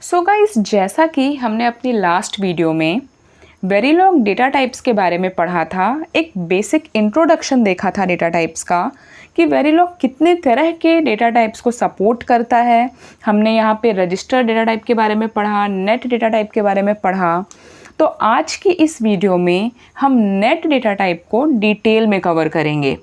So guys, जैसा कि हमने अपनी लास्ट वीडियो में वेरिलॉग डेटा टाइप्स के बारे में पढ़ा था, एक बेसिक इंट्रोडक्शन देखा था डेटा टाइप्स का कि वेरिलॉग कितने तरह के डेटा टाइप्स को सपोर्ट करता है। हमने यहाँ पे रजिस्टर डेटा टाइप के बारे में पढ़ा, नेट डेटा टाइप के बारे में पढ़ा। तो आज की इस वीडियो में हम नेट डेटा टाइप को डिटेल में कवर करेंगे।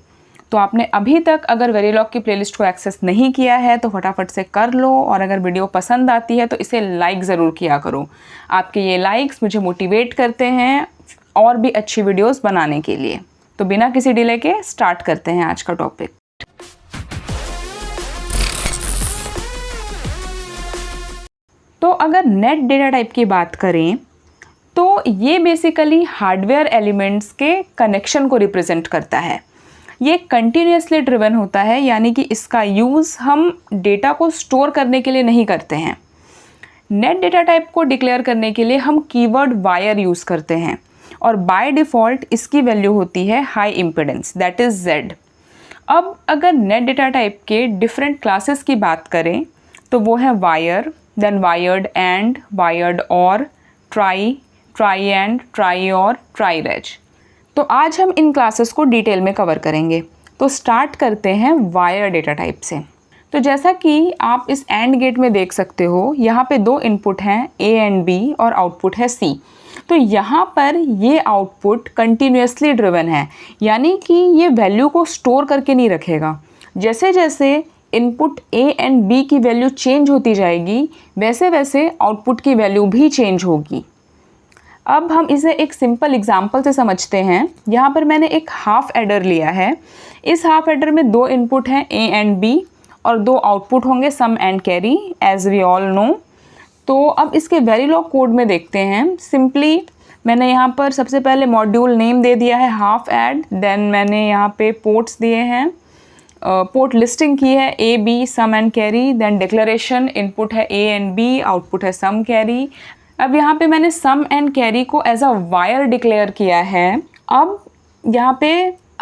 तो आपने अभी तक अगर वेरिलॉग की प्लेलिस्ट को एक्सेस नहीं किया है तो फटाफट से कर लो, और अगर वीडियो पसंद आती है तो इसे लाइक ज़रूर किया करो। आपके ये लाइक्स मुझे मोटिवेट करते हैं और भी अच्छी वीडियोस बनाने के लिए। तो बिना किसी डिले के स्टार्ट करते हैं आज का टॉपिक। तो अगर नेट डेटा टाइप की बात करें तो ये बेसिकली हार्डवेयर एलिमेंट्स के कनेक्शन को रिप्रेजेंट करता है। ये कंटिन्यूसली ड्रिवन होता है, यानी कि इसका यूज़ हम डेटा को स्टोर करने के लिए नहीं करते हैं। नेट डेटा टाइप को डिक्लेयर करने के लिए हम कीवर्ड वायर यूज़ करते हैं, और बाय डिफ़ॉल्ट इसकी वैल्यू होती है high impedance, that is Z। अब अगर नेट डेटा टाइप के डिफरेंट क्लासेस की बात करें तो वो है wire, then wired and, wired or, tri, tri and, tri or, trireg. तो आज हम इन क्लासेस को डिटेल में कवर करेंगे। तो स्टार्ट करते हैं वायर डेटा टाइप से। तो जैसा कि आप इस एंड गेट में देख सकते हो, यहाँ पे दो इनपुट हैं A एंड B और आउटपुट है C। तो यहाँ पर ये आउटपुट कंटिन्यूसली ड्रिवन है, यानी कि ये वैल्यू को स्टोर करके नहीं रखेगा। जैसे जैसे इनपुट A एंड B की वैल्यू चेंज होती जाएगी, वैसे वैसे आउटपुट की वैल्यू भी चेंज होगी। अब हम इसे एक सिंपल एग्जांपल से समझते हैं। यहाँ पर मैंने एक हाफ एडर लिया है। इस हाफ एडर में दो इनपुट हैं A एंड B और दो आउटपुट होंगे sum and carry, as we all know. तो अब इसके वेरिलॉग कोड में देखते हैं। सिंपली मैंने यहाँ पर सबसे पहले मॉड्यूल नेम दे दिया है हाफ एड, देन मैंने यहाँ पे पोर्ट्स दिए हैं, पोर्ट लिस्टिंग की है A B sum and carry, then declaration, input है A एंड B, आउटपुट है सम कैरी। अब यहाँ पे मैंने सम एंड कैरी को एज अ वायर डिक्लेयर किया है। अब यहाँ पे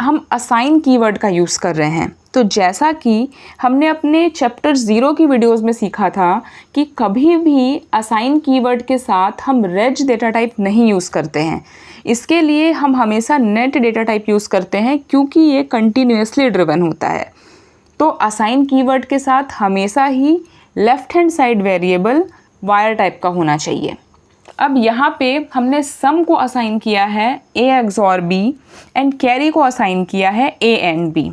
हम असाइन कीवर्ड का यूज़ कर रहे हैं। तो जैसा कि हमने अपने चैप्टर 0 की वीडियोस में सीखा था कि कभी भी असाइन कीवर्ड के साथ हम रेज डेटा टाइप नहीं यूज़ करते हैं। इसके लिए हम हमेशा नेट डेटा टाइप यूज़ करते हैं, क्योंकि ये कंटिन्यूसली ड्रिवन होता है। तो असाइन कीवर्ड के साथ हमेशा ही left hand side variable wire type का होना चाहिए। अब यहाँ पे हमने सम को असाइन किया है A XOR B and carry को असाइन किया है A एंड B,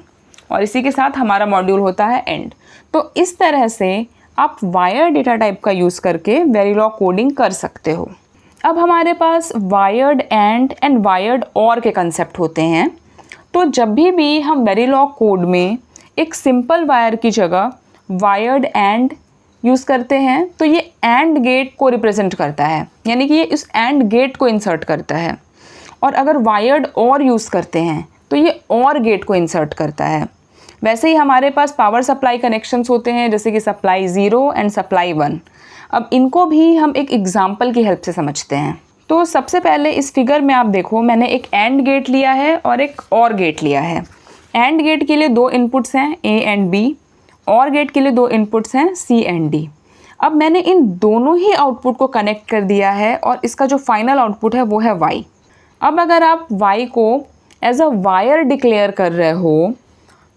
और इसी के साथ हमारा मॉड्यूल होता है एंड। तो इस तरह से आप वायर डेटा टाइप का यूज़ करके वेरिलॉग कोडिंग कर सकते हो। अब हमारे पास वायर्ड एंड वायर्ड और के कंसेप्ट होते हैं। तो जब भी हम वेरिलॉग कोड में एक सिंपल वायर की जगह वायर्ड एंड यूज़ करते हैं तो ये एंड गेट को रिप्रेजेंट करता है, यानी कि ये इस एंड गेट को इंसर्ट करता है। और अगर वायर्ड और यूज़ करते हैं तो ये और गेट को इंसर्ट करता है। वैसे ही हमारे पास पावर सप्लाई कनेक्शंस होते हैं, जैसे कि सप्लाई 0 एंड सप्लाई 1। अब इनको भी हम एक एग्जाम्पल की हेल्प से समझते हैं। तो सबसे पहले इस फिगर में आप देखो, मैंने एक एंड गेट लिया है और एक और गेट लिया है। एंड गेट के लिए दो इनपुट्स हैं A एंड B, और गेट के लिए दो इनपुट्स हैं C एंड D। अब मैंने इन दोनों ही आउटपुट को कनेक्ट कर दिया है, और इसका जो फाइनल आउटपुट है वो है Y। अब अगर आप Y को एज अ वायर डिक्लेयर कर रहे हो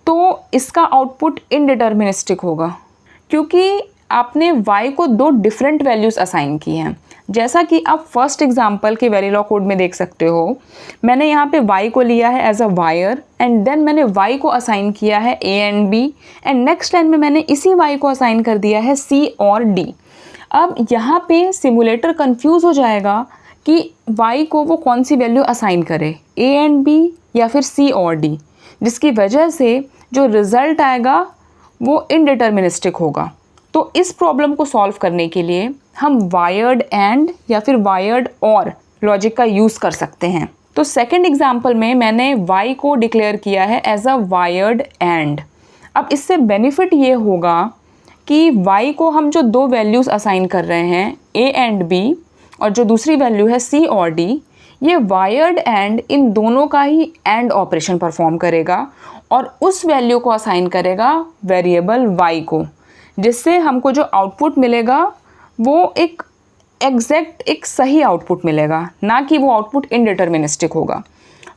तो इसका आउटपुट इनडिटर्मिनिस्टिक होगा, क्योंकि आपने Y को दो डिफरेंट वैल्यूज़ असाइन की हैं। जैसा कि आप फर्स्ट एग्जांपल के वेरिलॉग कोड में देख सकते हो, मैंने यहाँ पे Y को लिया है as a wire, and then मैंने Y को असाइन किया है A and B, and next line में मैंने इसी Y को असाइन कर दिया है C और D। अब यहाँ पे सिमुलेटर कंफ्यूज हो जाएगा कि Y को वो कौन सी वैल्यू असाइन करे, A एंड B या फिर C और D, जिसकी वजह से जो रिज़ल्ट आएगा वो इनडिटर्मिनिस्टिक होगा। तो इस प्रॉब्लम को सॉल्व करने के लिए हम वायर्ड एंड या फिर वायर्ड और लॉजिक का यूज़ कर सकते हैं। तो सेकंड एग्जांपल में मैंने Y को डिक्लेयर किया है एज अ वायर्ड एंड। अब इससे बेनिफिट ये होगा कि Y को हम जो दो वैल्यूज़ असाइन कर रहे हैं A एंड B, और जो दूसरी वैल्यू है C और D, ये वायर्ड एंड इन दोनों का ही एंड ऑपरेशन परफॉर्म करेगा और उस वैल्यू को असाइन करेगा वेरिएबल Y को, जिससे हमको जो आउटपुट मिलेगा वो एक एग्जैक्ट एक सही आउटपुट मिलेगा, ना कि वो आउटपुट इनडिटर्मिनिस्टिक होगा।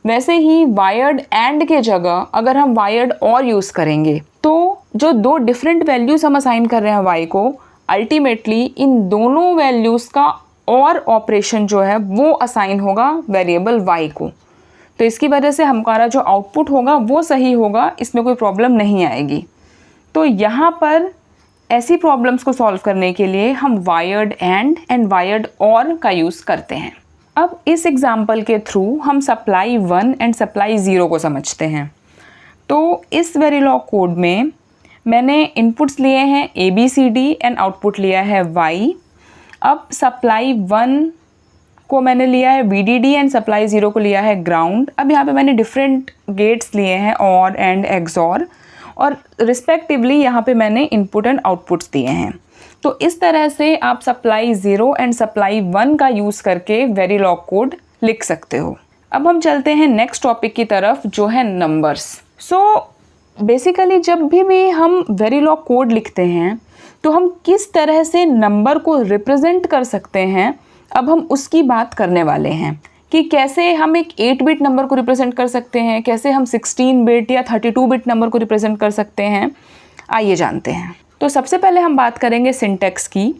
वैसे ही वायर्ड एंड के जगह अगर हम वायर्ड और यूज़ करेंगे तो जो दो डिफरेंट वैल्यूज़ हम असाइन कर रहे हैं वाई को, अल्टीमेटली इन दोनों वैल्यूज़ का और ऑपरेशन जो है वो असाइन होगा वेरिएबल वाई को। तो इसकी वजह से हमारा जो आउटपुट होगा वो सही होगा, इसमें कोई प्रॉब्लम नहीं आएगी। तो यहाँ पर ऐसी प्रॉब्लम्स को सॉल्व करने के लिए हम वायर्ड एंड वायर्ड और का यूज़ करते हैं। अब इस एग्जाम्पल के थ्रू हम सप्लाई 1 एंड सप्लाई 0 को समझते हैं। तो इस वेरिलॉग कोड में मैंने इनपुट्स लिए हैं ABCD एंड आउटपुट लिया है Y। अब सप्लाई 1 को मैंने लिया है VDD एंड सप्लाई 0 को लिया है ग्राउंड। अब यहाँ पे मैंने डिफरेंट गेट्स लिए हैं और एंड XOR, और रिस्पेक्टिवली यहाँ पे मैंने इनपुट एंड आउटपुट्स दिए हैं। तो इस तरह से आप सप्लाई 0 एंड सप्लाई 1 का यूज़ करके वेरिलॉग कोड लिख सकते हो। अब हम चलते हैं नेक्स्ट टॉपिक की तरफ, जो है नंबर्स। सो बेसिकली जब भी हम वेरिलॉग कोड लिखते हैं तो हम किस तरह से नंबर को रिप्रेजेंट कर सकते हैं, अब हम उसकी बात करने वाले हैं कि कैसे हम एक 8 बिट नंबर को रिप्रेजेंट कर सकते हैं, कैसे हम 16 बिट या 32 बिट नंबर को रिप्रेजेंट कर सकते हैं। आइए जानते हैं। तो सबसे पहले हम बात करेंगे सिंटैक्स की।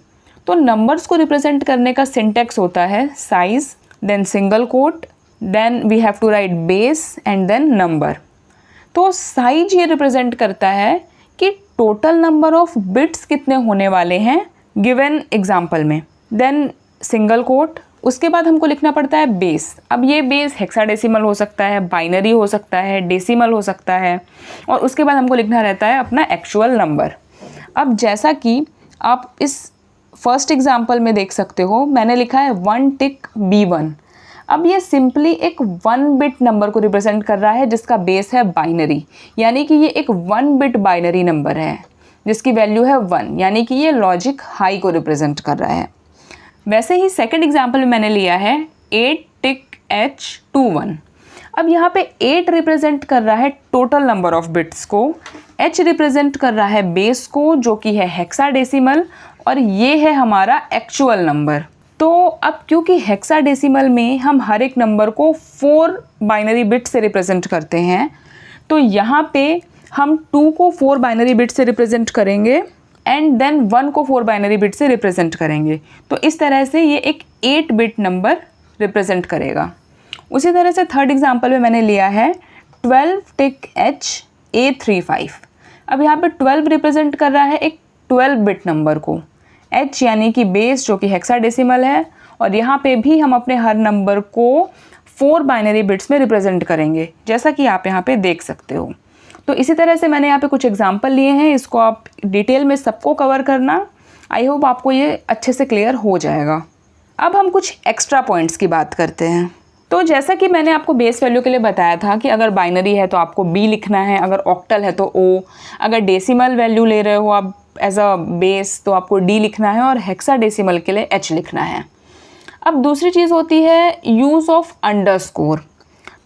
तो नंबर्स को रिप्रेजेंट करने का सिंटैक्स होता है size, then single quote, then we have to write base and then number. तो साइज ये रिप्रेजेंट करता है कि टोटल नंबर ऑफ बिट्स कितने होने वाले हैं गिवन एग्जाम्पल में। देन सिंगल कोट, उसके बाद हमको लिखना पड़ता है बेस। अब ये बेस हेक्साडेसिमल हो सकता है, बाइनरी हो सकता है, डेसिमल हो सकता है, और उसके बाद हमको लिखना रहता है अपना एक्चुअल नंबर। अब जैसा कि आप इस फर्स्ट एग्जाम्पल में देख सकते हो, मैंने लिखा है 1 टिक B1। अब ये सिंपली एक 1 बिट नंबर को रिप्रेजेंट कर रहा है जिसका बेस है बाइनरी, यानी कि ये एक 1 बिट बाइनरी नंबर है जिसकी वैल्यू है 1, यानी कि ये लॉजिक हाई को रिप्रेजेंट कर रहा है। वैसे ही सेकंड एग्जाम्पल में मैंने लिया है 8 टिक H21। अब यहाँ पे 8 रिप्रेजेंट कर रहा है टोटल नंबर ऑफ बिट्स को, H रिप्रेजेंट कर रहा है बेस को जो कि है हेक्साडेसिमल, और ये है हमारा एक्चुअल नंबर। तो अब क्योंकि हेक्साडेसिमल में हम हर एक नंबर को 4 बाइनरी बिट से रिप्रेजेंट करते हैं, तो यहाँ पे हम 2 को 4 बाइनरी बिट से रिप्रेजेंट करेंगे एंड देन 1 को 4 बाइनरी बिट से रिप्रेजेंट करेंगे। तो इस तरह से ये एक 8 बिट नंबर रिप्रेजेंट करेगा। उसी तरह से थर्ड एग्जाम्पल में मैंने लिया है 12 टिक HA35। अब यहाँ पे 12 रिप्रेजेंट कर रहा है एक 12 बिट नंबर को, H यानी कि बेस जो कि हेक्साडेसिमल है, और यहाँ पे भी हम अपने हर नंबर को 4 बाइनरी बिट्स में रिप्रेजेंट करेंगे, जैसा कि आप यहाँ पे देख सकते हो। तो इसी तरह से मैंने यहाँ पे कुछ एग्जाम्पल लिए हैं, इसको आप डिटेल में सबको कवर करना। आई होप आपको ये अच्छे से क्लियर हो जाएगा। अब हम कुछ एक्स्ट्रा पॉइंट्स की बात करते हैं। तो जैसा कि मैंने आपको बेस वैल्यू के लिए बताया था कि अगर बाइनरी है तो आपको B लिखना है, अगर ऑक्टल है तो O, अगर डेसिमल वैल्यू ले रहे हो आप एज अ बेस तो आपको D लिखना है, और हेक्साडेसिमल के लिए H लिखना है। अब दूसरी चीज़ होती है यूज़ ऑफ अंडरस्कोर।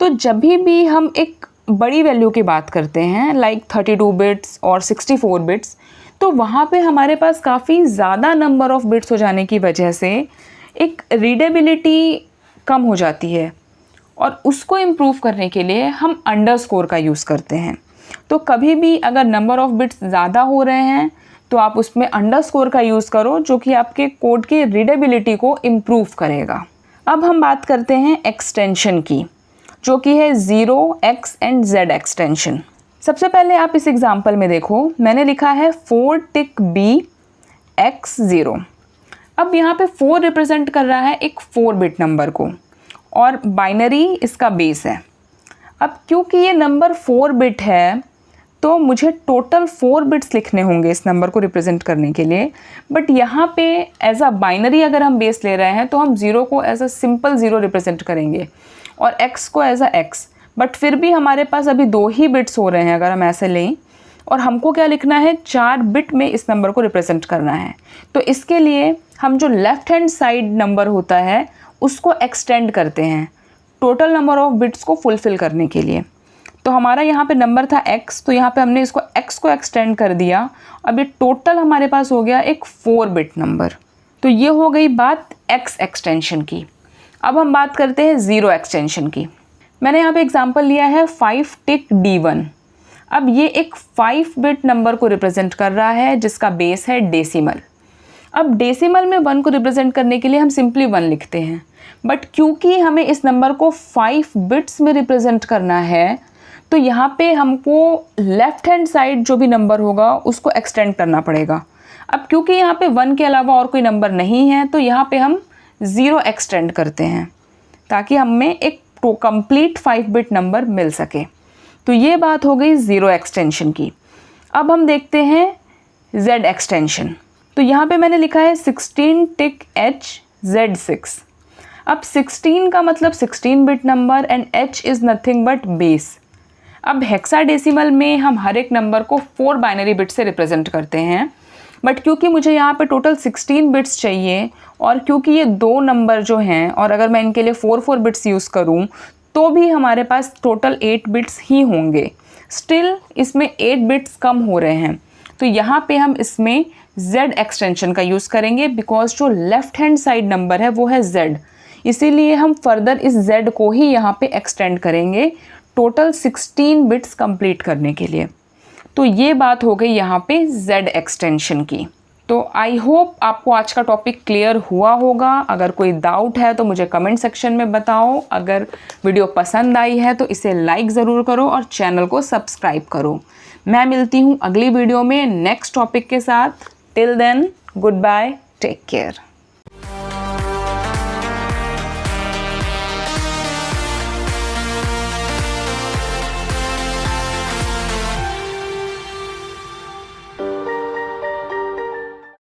तो जब भी हम एक बड़ी वैल्यू की बात करते हैं लाइक 32 बिट्स और 64 बिट्स, तो वहाँ पे हमारे पास काफ़ी ज़्यादा नंबर ऑफ़ बिट्स हो जाने की वजह से एक रीडेबिलिटी कम हो जाती है, और उसको इम्प्रूव करने के लिए हम अंडरस्कोर का यूज़ करते हैं। तो कभी भी अगर नंबर ऑफ़ बिट्स ज़्यादा हो रहे हैं तो आप उसमें अंडरस्कोर का यूज़ करो, जो कि आपके कोड की रीडेबिलिटी को इम्प्रूव करेगा। अब हम बात करते हैं एक्सटेंशन की, जो कि है 0, X एंड Z एक्सटेंशन। सबसे पहले आप इस एग्जांपल में देखो, मैंने लिखा है 4 टिक B X0। अब यहाँ पे 4 रिप्रेजेंट कर रहा है एक 4 बिट नंबर को, और बाइनरी इसका बेस है। अब क्योंकि ये नंबर 4 बिट है तो मुझे टोटल 4 बिट्स लिखने होंगे इस नंबर को रिप्रेजेंट करने के लिए, बट यहाँ पे एज अ बाइनरी अगर हम बेस ले रहे हैं तो हम 0 को एज अ सिंपल 0 रिप्रेजेंट करेंगे और X को एज अ X, बट फिर भी हमारे पास अभी 2 ही बिट्स हो रहे हैं अगर हम ऐसे लें, और हमको क्या लिखना है 4 बिट में इस नंबर को रिप्रेजेंट करना है। तो इसके लिए हम जो लेफ़्ट हैंड साइड नंबर होता है उसको एक्सटेंड करते हैं टोटल नंबर ऑफ बिट्स को फुलफ़िल करने के लिए। तो हमारा यहाँ पे नंबर था X, तो यहाँ पे हमने X को एक्सटेंड कर दिया। अब ये टोटल हमारे पास हो गया एक 4 बिट नंबर। तो ये हो गई बात x एक्सटेंशन की। अब हम बात करते हैं 0 एक्सटेंशन की। मैंने यहाँ पे एग्जांपल लिया है 5 टिक D1। अब ये एक 5 बिट नंबर को रिप्रेजेंट कर रहा है जिसका बेस है डेसिमल। अब डेसिमल में 1 को रिप्रेजेंट करने के लिए हम सिंपली 1 लिखते हैं, बट क्योंकि हमें इस नंबर को 5 बिट्स में रिप्रेजेंट करना है तो यहाँ पे हमको लेफ्ट हैंड साइड जो भी नंबर होगा उसको एक्सटेंड करना पड़ेगा। अब क्योंकि यहाँ पे 1 के अलावा और कोई नंबर नहीं है तो यहाँ पे हम 0 एक्सटेंड करते हैं ताकि हमें एक कंप्लीट 5 बिट नंबर मिल सके। तो ये बात हो गई 0 एक्सटेंशन की। अब हम देखते हैं Z एक्सटेंशन। तो यहाँ पे मैंने लिखा है 16 टिक H Z6। अब 16 का मतलब 16 bit number and H is nothing but base. अब हेक्साडेसिमल में हम हर एक नंबर को 4 बाइनरी बिट से रिप्रेजेंट करते हैं, बट क्योंकि मुझे यहाँ पे टोटल 16 बिट्स चाहिए और क्योंकि ये 2 नंबर जो हैं और अगर मैं इनके लिए 4 बिट्स यूज़ करूँ तो भी हमारे पास टोटल 8 बिट्स ही होंगे। स्टिल इसमें 8 बिट्स कम हो रहे हैं, तो यहाँ पे हम इसमें Z एक्सटेंशन का यूज़ करेंगे बिकॉज जो लेफ्ट हैंड साइड नंबर है वो है Z, इसीलिए हम फर्दर इस Z को ही यहाँ पे एक्सटेंड करेंगे टोटल 16 बिट्स कंप्लीट करने के लिए। तो ये बात हो गई यहाँ पे Z एक्सटेंशन की। तो आई होप आपको आज का टॉपिक क्लियर हुआ होगा। अगर कोई डाउट है तो मुझे कमेंट सेक्शन में बताओ। अगर वीडियो पसंद आई है तो इसे लाइक ज़रूर करो और चैनल को सब्सक्राइब करो। मैं मिलती हूँ अगली वीडियो में नेक्स्ट टॉपिक के साथ। Till then, good bye, take care.